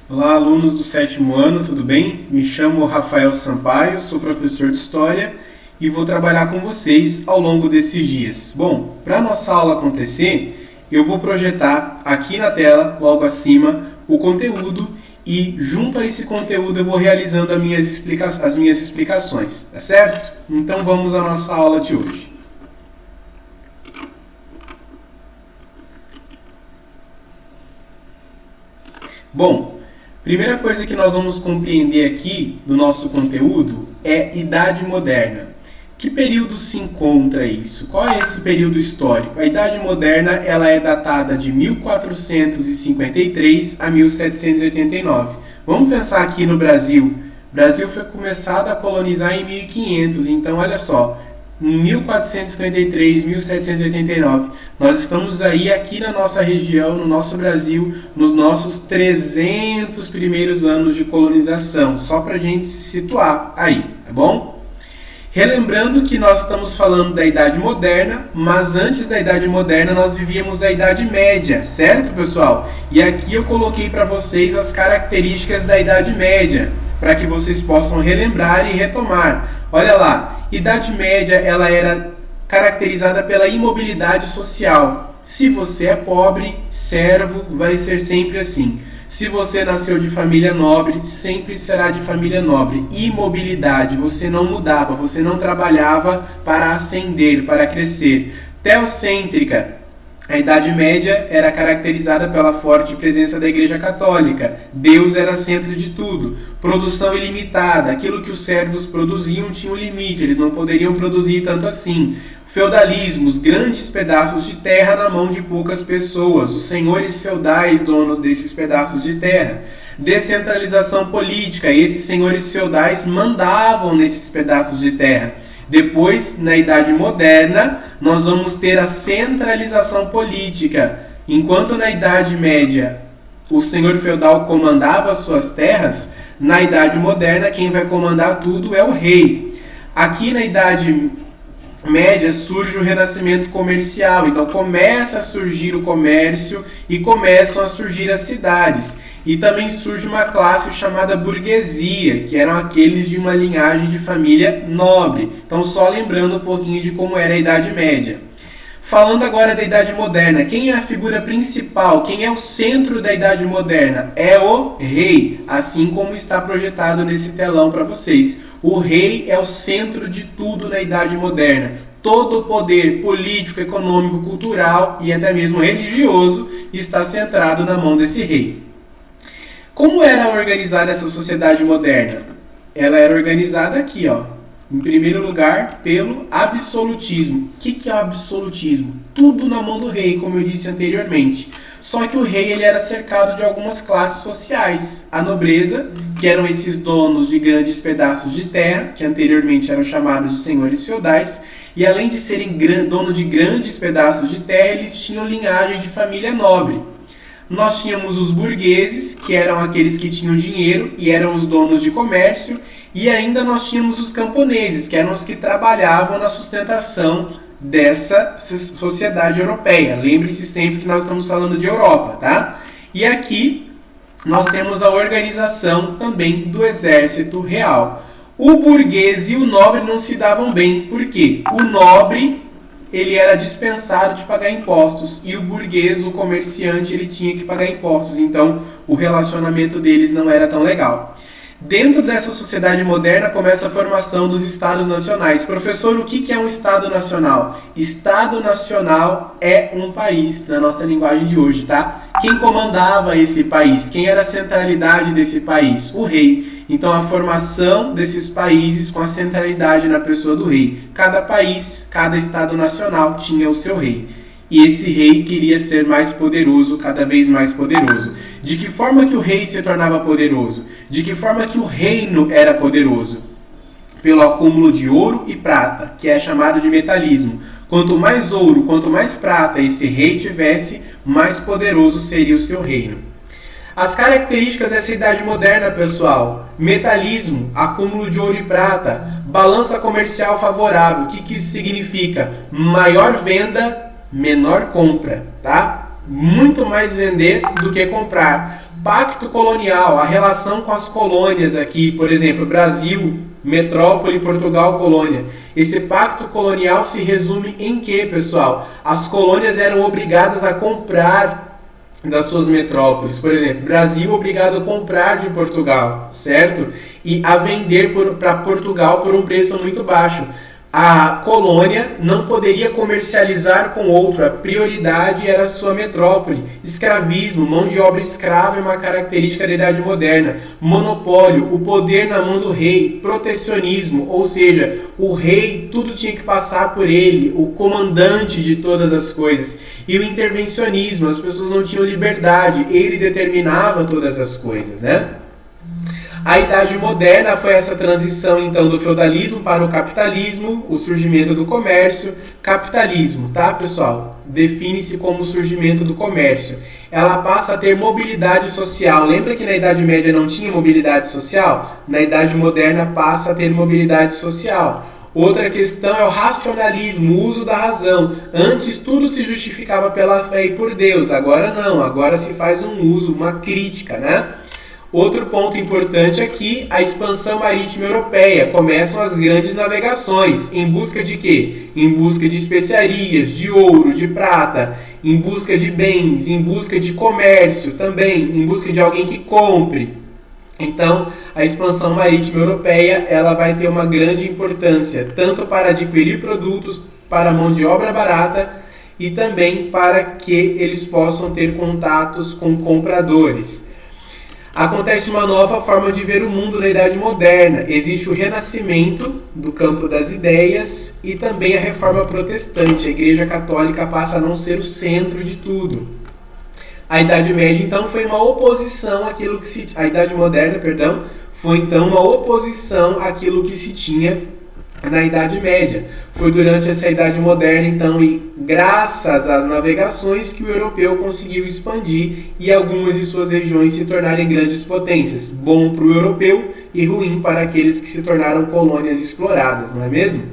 Olá, alunos do sétimo ano, tudo bem? Me chamo Rafael Sampaio, sou professor de História e vou trabalhar com vocês ao longo desses dias. Bom, para a nossa aula acontecer, eu vou projetar aqui na tela, logo acima, o conteúdo e junto a esse conteúdo eu vou realizando as minhas explicações, tá certo? Então vamos à nossa aula de hoje. Bom, primeira coisa que nós vamos compreender aqui do nosso conteúdo é Idade Moderna. Que período se encontra isso? Qual é esse período histórico? A Idade Moderna ela é datada de 1453 a 1789. Vamos pensar aqui no Brasil. O Brasil foi começado a colonizar em 1500, então olha só, em 1453, 1789, nós estamos aí aqui na nossa região, no nosso Brasil, nos nossos 300 primeiros anos de colonização, só para a gente se situar aí, tá bom? Relembrando que nós estamos falando da Idade Moderna, mas antes da Idade Moderna nós vivíamos a Idade Média, certo, pessoal? E aqui eu coloquei para vocês as características da Idade Média, para que vocês possam relembrar e retomar. Olha lá, Idade Média ela era caracterizada pela imobilidade social. Se você é pobre, servo, vai ser sempre assim. Se você nasceu de família nobre, sempre será de família nobre. Imobilidade, você não mudava, você não trabalhava para ascender, para crescer. Teocêntrica, a Idade Média era caracterizada pela forte presença da Igreja Católica. Deus era centro de tudo. Produção ilimitada. Aquilo que os servos produziam tinha um limite, eles não poderiam produzir tanto assim. Feudalismo, os grandes pedaços de terra na mão de poucas pessoas, os senhores feudais donos desses pedaços de terra. Descentralização política, esses senhores feudais mandavam nesses pedaços de terra. Depois, na Idade Moderna, nós vamos ter a centralização política. Enquanto na Idade Média o senhor feudal comandava as suas terras, na Idade Moderna quem vai comandar tudo é o rei. Aqui na Idade Média surge o renascimento comercial, então começa a surgir o comércio e começam a surgir as cidades. E também surge uma classe chamada burguesia, que eram aqueles de uma linhagem de família nobre. Então só lembrando um pouquinho de como era a Idade Média. Falando agora da Idade Moderna, quem é a figura principal, quem é o centro da Idade Moderna? É o rei, assim como está projetado nesse telão para vocês. O rei é o centro de tudo na Idade Moderna. Todo o poder político, econômico, cultural e até mesmo religioso está centrado na mão desse rei. Como era organizada essa sociedade moderna? Ela era organizada aqui, ó. Em primeiro lugar, pelo absolutismo. O que é o absolutismo? Tudo na mão do rei, como eu disse anteriormente. Só que o rei ele era cercado de algumas classes sociais. A nobreza, que eram esses donos de grandes pedaços de terra, que anteriormente eram chamados de senhores feudais, e além de serem dono de grandes pedaços de terra, eles tinham linhagem de família nobre. Nós tínhamos os burgueses, que eram aqueles que tinham dinheiro e eram os donos de comércio, e ainda nós tínhamos os camponeses, que eram os que trabalhavam na sustentação dessa sociedade europeia. Lembre-se sempre que nós estamos falando de Europa, tá? E aqui nós temos a organização também do exército real. O burguês e o nobre não se davam bem. Por quê? O nobre ele era dispensado de pagar impostos e o burguês, o comerciante, ele tinha que pagar impostos. Então, o relacionamento deles não era tão legal. Dentro dessa sociedade moderna começa a formação dos estados nacionais. Professor, o que é um estado nacional? Estado nacional é um país, na nossa linguagem de hoje, tá? Quem comandava esse país? Quem era a centralidade desse país? O rei. Então, a formação desses países com a centralidade na pessoa do rei. Cada país, cada estado nacional tinha o seu rei. E esse rei queria ser mais poderoso, cada vez mais poderoso. De que forma que o rei se tornava poderoso? De que forma que o reino era poderoso? Pelo acúmulo de ouro e prata, que é chamado de metalismo. Quanto mais ouro, quanto mais prata esse rei tivesse, mais poderoso seria o seu reino. As características dessa idade moderna, pessoal: metalismo, acúmulo de ouro e prata, balança comercial favorável. O que isso significa? Maior venda, menor compra, tá? Muito mais vender do que comprar. pacto colonial, a relação com as colônias aqui, por exemplo, Brasil, metrópole, Portugal, colônia. Esse pacto colonial se resume em quê, pessoal? As colônias eram obrigadas a comprar das suas metrópoles. Por exemplo, Brasil obrigado a comprar de Portugal, certo? E a vender para Portugal por um preço muito baixo. A colônia não poderia comercializar com outro, a prioridade era a sua metrópole. Escravismo, mão de obra escrava é uma característica da Idade Moderna. Monopólio, o poder na mão do rei. Protecionismo, ou seja, o rei, tudo tinha que passar por ele, o comandante de todas as coisas. E o intervencionismo, as pessoas não tinham liberdade, ele determinava todas as coisas, né? A Idade Moderna foi essa transição, então, do feudalismo para o capitalismo, o surgimento do comércio. Capitalismo, tá, pessoal? Define-se como o surgimento do comércio. Ela passa a ter mobilidade social. Lembra que na Idade Média não tinha mobilidade social? Na Idade Moderna passa a ter mobilidade social. Outra questão é o racionalismo, o uso da razão. Antes tudo se justificava pela fé e por Deus. Agora não, agora se faz um uso, uma crítica, né? Outro ponto importante aqui, a expansão marítima europeia. Começam as grandes navegações. Em busca de quê? Em busca de especiarias, de ouro, de prata, em busca de bens, em busca de comércio também, em busca de alguém que compre. Então, a expansão marítima europeia ela vai ter uma grande importância, tanto para adquirir produtos para mão de obra barata e também para que eles possam ter contatos com compradores. Acontece uma nova forma de ver o mundo na Idade Moderna. Existe o renascimento do campo das ideias e também a reforma protestante. A Igreja Católica passa a não ser o centro de tudo. A Idade Média, então, foi uma oposição àquilo que se... A Idade Moderna, perdão, foi então uma oposição àquilo que se tinha na Idade Média. Foi durante essa Idade Moderna, então, e graças às navegações que o europeu conseguiu expandir e algumas de suas regiões se tornarem grandes potências. Bom para o europeu e ruim para aqueles que se tornaram colônias exploradas, não é mesmo?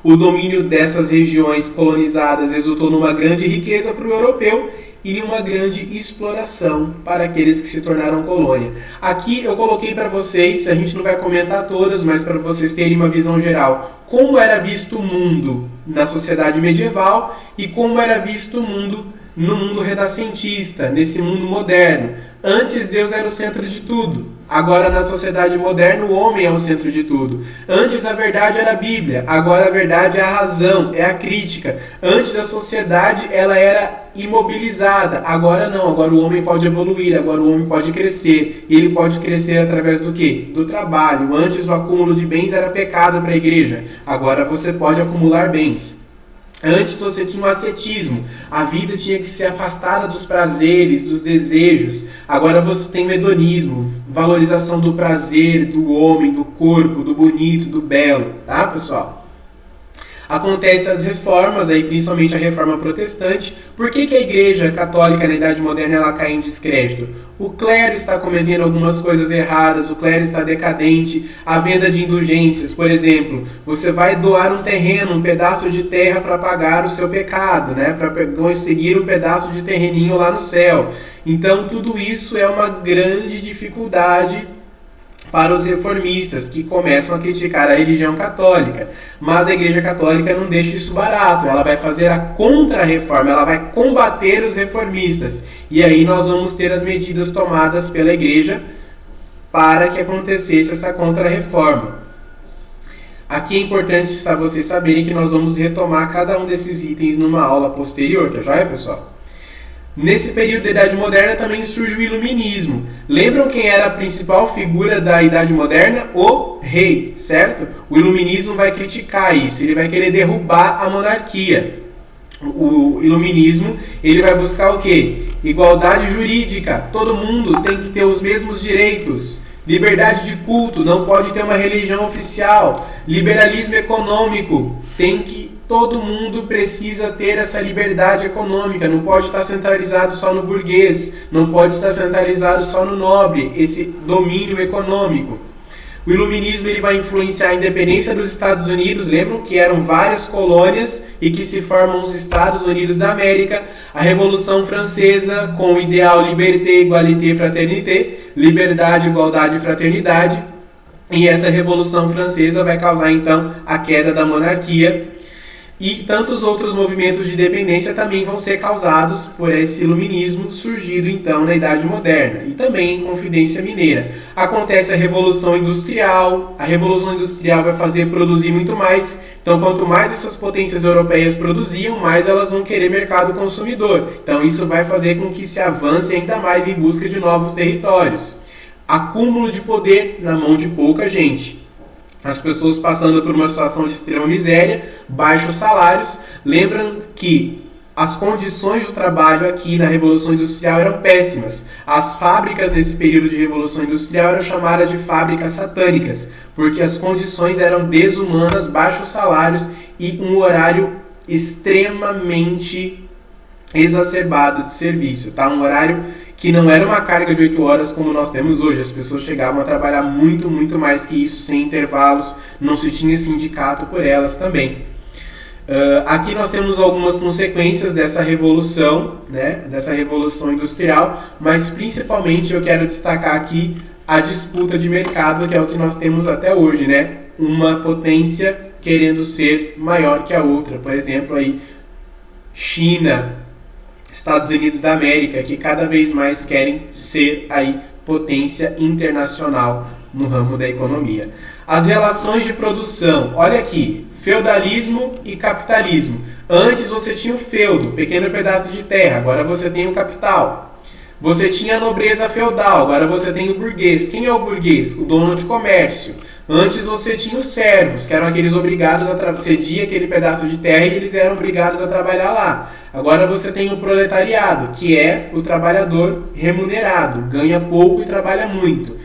O domínio dessas regiões colonizadas resultou numa grande riqueza para o europeu e em uma grande exploração para aqueles que se tornaram colônia. Aqui eu coloquei para vocês, a gente não vai comentar todas, mas para vocês terem uma visão geral, como era visto o mundo na sociedade medieval e como era visto o mundo no mundo renascentista, nesse mundo moderno. Antes Deus era o centro de tudo. Agora na sociedade moderna o homem é o centro de tudo. Antes a verdade era a Bíblia. Agora a verdade é a razão, é a crítica. Antes a sociedade ela era imobilizada. Agora não. Agora o homem pode evoluir. Agora o homem pode crescer. E ele pode crescer através do quê? Do trabalho. Antes o acúmulo de bens era pecado para a igreja. Agora você pode acumular bens. Antes você tinha o ascetismo, a vida tinha que ser afastada dos prazeres, dos desejos. Agora você tem o hedonismo, valorização do prazer, do homem, do corpo, do bonito, do belo, tá, pessoal? Acontecem as reformas, aí, principalmente a reforma protestante. Por que a igreja católica na Idade Moderna ela cai em descrédito? O clero está cometendo algumas coisas erradas, o clero está decadente, a venda de indulgências, por exemplo, você vai doar um terreno, um pedaço de terra para pagar o seu pecado, né? Para conseguir um pedaço de terreninho lá no céu. Então tudo isso é uma grande dificuldade para os reformistas, que começam a criticar a religião católica. Mas a Igreja Católica não deixa isso barato, ela vai fazer a contra-reforma, ela vai combater os reformistas. E aí nós vamos ter as medidas tomadas pela Igreja para que acontecesse essa contra-reforma. Aqui é importante vocês saberem que nós vamos retomar cada um desses itens numa aula posterior, tá joia, pessoal? Nesse período da Idade Moderna também surge o Iluminismo. Lembram quem era a principal figura da Idade Moderna? O rei, certo? O Iluminismo vai criticar isso, ele vai querer derrubar a monarquia. O Iluminismo, ele vai buscar o quê? Igualdade jurídica, todo mundo tem que ter os mesmos direitos. Liberdade de culto, não pode ter uma religião oficial. Liberalismo econômico, todo mundo precisa ter essa liberdade econômica, não pode estar centralizado só no burguês, não pode estar centralizado só no nobre, esse domínio econômico. O iluminismo ele vai influenciar a independência dos Estados Unidos, lembram que eram várias colônias e que se formam os Estados Unidos da América. A Revolução Francesa com o ideal liberté, égalité, fraternité, liberdade, igualdade e fraternidade. E essa Revolução Francesa vai causar então a queda da monarquia. E tantos outros movimentos de independência também vão ser causados por esse iluminismo surgido então na Idade Moderna e também em Confidência Mineira. Acontece a Revolução Industrial vai fazer produzir muito mais, então quanto mais essas potências europeias produziam, mais elas vão querer mercado consumidor. Então isso vai fazer com que se avance ainda mais em busca de novos territórios. Acúmulo de poder na mão de pouca gente. As pessoas passando por uma situação de extrema miséria, baixos salários. Lembram que as condições do trabalho aqui na Revolução Industrial eram péssimas. As fábricas nesse período de Revolução Industrial eram chamadas de fábricas satânicas, porque as condições eram desumanas, baixos salários e um horário extremamente exacerbado de serviço. Tá? Um horário que não era uma carga de 8 horas como nós temos hoje. As pessoas chegavam a trabalhar muito, muito mais que isso, sem intervalos, não se tinha sindicato por elas também. Aqui nós temos algumas consequências dessa revolução, né, dessa revolução industrial, mas principalmente eu quero destacar aqui a disputa de mercado, que é o que nós temos até hoje, né? Uma potência querendo ser maior que a outra. Por exemplo, aí, China, Estados Unidos da América, que cada vez mais querem ser aí potência internacional no ramo da economia. As relações de produção, olha aqui, feudalismo e capitalismo. Antes você tinha o feudo, pequeno pedaço de terra, agora você tem o capital. Você tinha a nobreza feudal, agora você tem o burguês. Quem é o burguês? O dono de comércio. Antes você tinha os servos, que eram aqueles obrigados a cedir aquele pedaço de terra e eles eram obrigados a trabalhar lá. Agora você tem o proletariado, que é o trabalhador remunerado, ganha pouco e trabalha muito.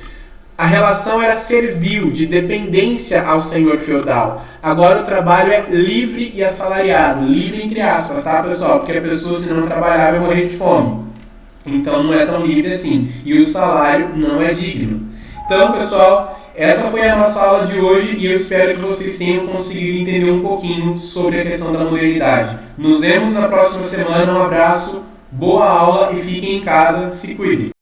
A relação era servil, de dependência ao senhor feudal. Agora o trabalho é livre e assalariado, livre entre aspas, tá pessoal? Porque a pessoa se não trabalhar vai morrer de fome. Então não é tão livre assim. E o salário não é digno. Então pessoal, essa foi a nossa aula de hoje e eu espero que vocês tenham conseguido entender um pouquinho sobre a questão da modernidade. Nos vemos na próxima semana, um abraço, boa aula e fiquem em casa, se cuidem.